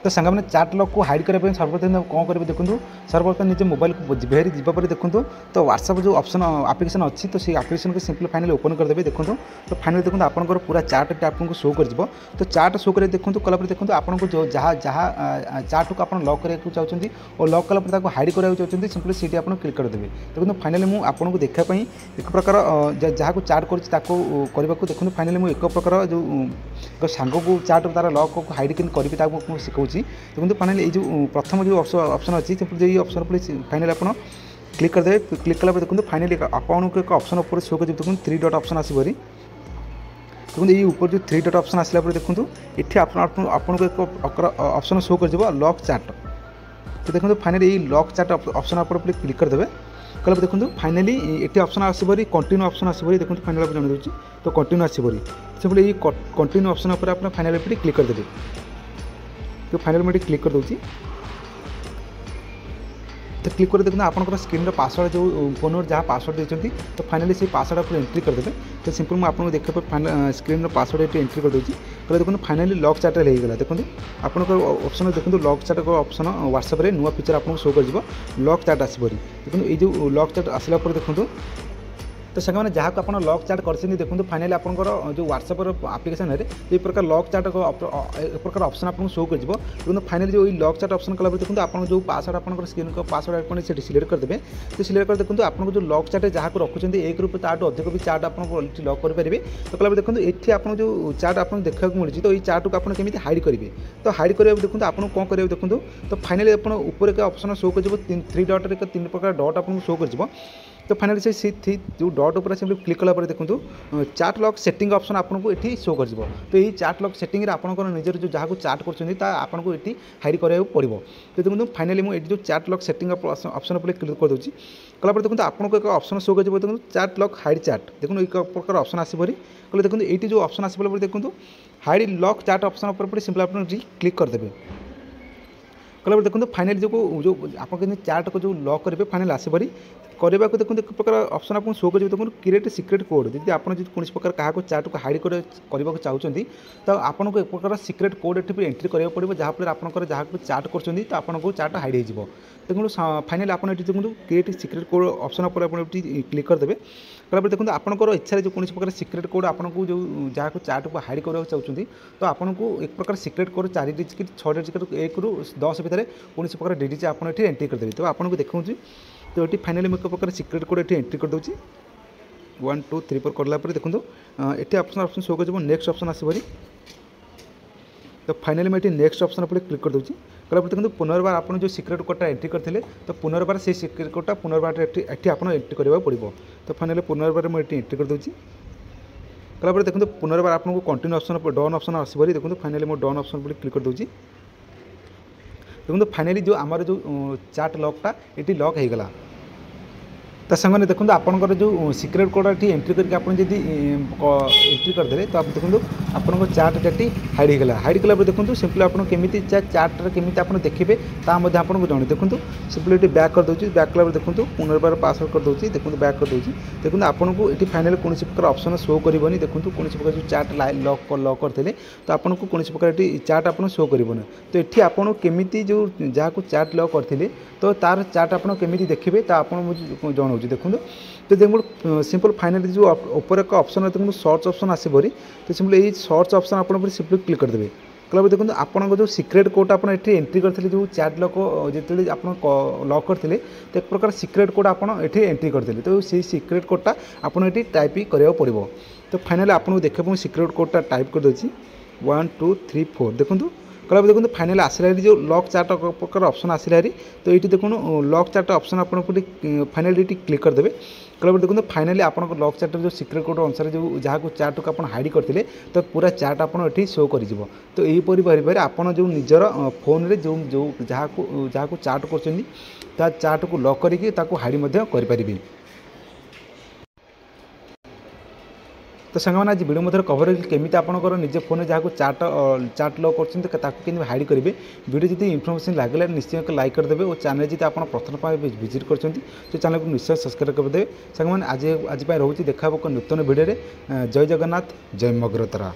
तो सांग मैंने चाट लॉक को हाइड करने सर्वप्रथम कौन करेंगे देखो सर्वप्रथम निजे मोबाइल को भेरी जापर देखो तो व्हाट्सएप जो ऑप्शन एप्लिकेशन अच्छी तो सी एप्लिकेशन को सिंपली फाइनली ओपन करदे देखो तो फाइनली देखो आपंकर पूरा चार्ट आपको शो कर तो चार्ट शो कर देखो कलापर देखो आपको जो जहाँ जहाँ चार्ट को आप लॉक करने चाहते और लॉक कलापर हाइड कराया चाहते सिंपली सीटी आप क्लिक करदेवे देखो फाइनली मुझे आपको देखापी एक प्रकार जहाँ को चार्ट करने को देखो फाइनली मुझे एक प्रकार जो सांग को चार्ट तार लॉक को हाइड करी शिखाऊँ देखो फाइनली जो प्रथम जो ऑप्शन अच्छी जो ये ऑप्शन पर फाइनली आप क्लिक करदे क्लिक कला देखो फाइनली आपको एक ऑप्शन ऊपर शो कर देखो 3 डॉट ऑप्शन आसपरी देखो ये ऊपर जो 3 डॉट ऑप्शन आसला देखो ये आपको एक ऑप्शन शो कर लॉक चार्ट तो देखो फाइनली ये लॉक चार्ट ऑप्शन आप क्लिक करदे कल देखो फाइनली ये ऑप्शन आसपरी कंटिन्यू ऑप्शन आसपरी देखो फाइनल आप जन दूसरी तो कंटिन्यू आसपरी सिंपली ये कंटिन्यू ऑप्शन पर आप फाइनल क्लिक करदे तो फाइनल मैं क्लिक कर दूसरी तो क्लिक कर देखते आपंकर स्क्रीन पासवर्ड जो फोन जहाँ पासवर्ड देते तो फाइनली से पासवर्ड आप एंट्री करदे तो सिंपल मुझे आपको देखा फाइनल स्क्रीन पासवर्ड ये एंट्री कर दूसरी तो देखो फाइनली लॉक चार्ट होगा देखो आपंकर ऑप्शन देखो लॉक चार्ट ऑप्शन व्हाट्सएप रे नुआ फीचर आपको शो कर लॉक चार्ट आसपरी देखो ये जो लॉक चार्ट आसला देखो तो सारे जहाँ को आप लॉक चार्ट कर देखो फाइनली आपंकर जो व्हाट्सएप एप्लिकेशन है ये प्रकार लॉक चार्ट एक प्रकार ऑप्शन आपको शो कर देखो फाइनली जो लॉक चार्ट ऑप्शन कला देखो आप जो पासवर्ड आप स्क्रीन को पासवर्ड आप सिलेक्ट करदे तो सिलेक्ट कर देखो आपको जो लॉक चार्ट जहाँ को रखुच्च एक रूप ताठू अधिक भी चार्ट आप लॉक करेंगे तो कला देखो ये आप जो चार्ट आपको देखा मिली तो ये चार्ट को आपको केमी हाइड करेंगे तो हाइड करा देखो आपको कौन करेंगे देखो तो फाइनली आप ऊपर एक ऑप्शन शो कर 3 डॉट 3 प्रकार डॉट आपको शो कर तो फाइनली से जो डॉट उपर सिंपली क्लिक कला देखो चार्ट लॉक सेटिंग ऑप्शन आपको ये शो कर तो ये चार्ट लॉक सेटिंग आपंकर निजर जो जहाँ को चार्ट करको ये हाइड करा पड़ो तो देखो फाइनली मुझे जो चार्ट लॉक सेटिंग ऑप्शन पर क्लिक कर दूसरी कलापर देखो आपको एक ऑप्शन शो कर देखो चार्ट लॉक हाइड चार्ट देखो एक प्रकार ऑप्शन आसपरी कल देखो ये जो ऑप्शन आसपा देखो हाइड लॉक चार्ट ऑप्शन पर सिंपल आप क्लिक करदे कला देखो फाइनली जो आप चार्ट को जो लॉक करेंगे फाइनल आसपरी करने को देखो एक प्रकार ऑप्शन आपको शो कर देखो क्रिएट सिक्रेट कोड जब आप कौन प्रकार क्या चार्ट को हाइड करने को चाहते तो आपको एक प्रकार सिक्रेट कोड ये एंट्री करा पड़ो जहाँफल आपंकर जहाँ चार्ट कर तो आपको चार्ट हाइड हो देखो फाइनली आप देखो क्रिएट सिक्रेट कोड ऑप्शन पर क्लिक करदे कलापर देखो आपंकर इच्छा जो कौन प्रकार सिक्रेट कोड आपको जो जहाँ को चार्ट को हाइड करने चाहते तो आपको एक प्रकार सिक्रेट कोड 4 डिजिट 6 डिजिट 1 ରୁ 10 भितर कौन प्रकार डिजिट आप एंट्री करदे तो आपको देखा तो ये फाइनली एक प्रकार सिक्रेट कोड ये एंट्री कर दूसरी 1 2 3 4 करापर देखो ये ऑप्शन शो कर नेक्स्ट ऑप्शन आसपरी तो फाइनली मैं नेक्स्ट ऑप्शन पर क्लिक कर दूसरी कलापर देखो पुनर्बार आप जो सिक्रेट कोडटा एंट्री करते तो पुनर्बार से सिक्रेट कोडटा पुनर्बार ये आप एंट्री करने पड़ो तो फाइनली पुनर्बार मुझे एंट्री कर दूसरी कलापर देखो पुनर्बार आपको कंटिन्यू ऑप्शन डन ऑप्शन आसपरी देखो फाइनली मैं डन ऑप्शन पर क्लिक कर दूसरी देखो फाइनली जो आमर जो चार्ट लॉकटा ये लॉक हो गला तो सामने देखो आपंकर जो सिक्रेट कोड ये एंट्री करके आप एंट्री करदे तो आप देखो आपंकर चार्ट ये हाइड हो गला हाइड कला देखो सिंपली आप केमी चार्ट केमी आप देखिए आपको जन देखो सिंपली ये बैक कर दूसरी बैक कला देखो पुनर्बार पासवर्ड कर दूसरी देखो बैक कर दूसरी देखो आपको ये फाइनल कौन प्रकार ऑप्शन शो करनी देखो कौन प्रकार जो चार्ट लॉक करते तो आपको कौन प्रकार चार्ट आप शो कर तो ये आपको केमी जो जहाँ को चार्ट लॉक करते तो तार चार्ट आप केमी देखिए तो आप जन देखो तो देखो सिंपल फाइनली जो ऊपर एक ऑप्शन है देखो सर्च ऑप्शन आसपरी तो सिंपल ये सर्च ऑप्शन आप सिंपली क्लिक करदे कल देखो आपको जो सिक्रेट कोड आप एंट्री करते जो चार्ट लॉक जो आप लॉक करते तो एक प्रकार सिक्रेट कोड आप एंट्री करते तो से सिक्रेट कोडटा आपको ये टाइप करा पड़ो तो फाइनली आपको देखा सिक्रेट कोडटा टाइप कर दूसरी 1 2 3 4 देखो कला देखो फाइनल आसला जो लॉक चार्ट प्रकार ऑप्शन आसला तो ये देखो लॉक चार्ट ऑप्शन आप फाइनली क्लिक करदे कला देखो फाइनली आप लॉक चार्ट जो सिक्रेट कोड अनुसार जो जहाँ को चार्ट को आप हाइड करते तो पूरा चार्ट आप शो कर तो यहीपरी भाव आप जो निजर फोन रे जो जो जहाँ को चार्ट कर चार्ट को लॉक करके हाइड करें तो सामान आज वीडियो मध्य कवर केमी आपंकर निज फोन जहाँ को चार्ट लॉक कर हाइड करेंगे वीडियो जी इनफर्मेशन लगे निश्चय लाइक करदे और चैनल जी आप प्रथम विजिट कर चैनल को निश्चय सब्सक्राइब करदे सामान आज रोचे देखा नूतन वीडियो जय जगन्नाथ जय मगरतरा।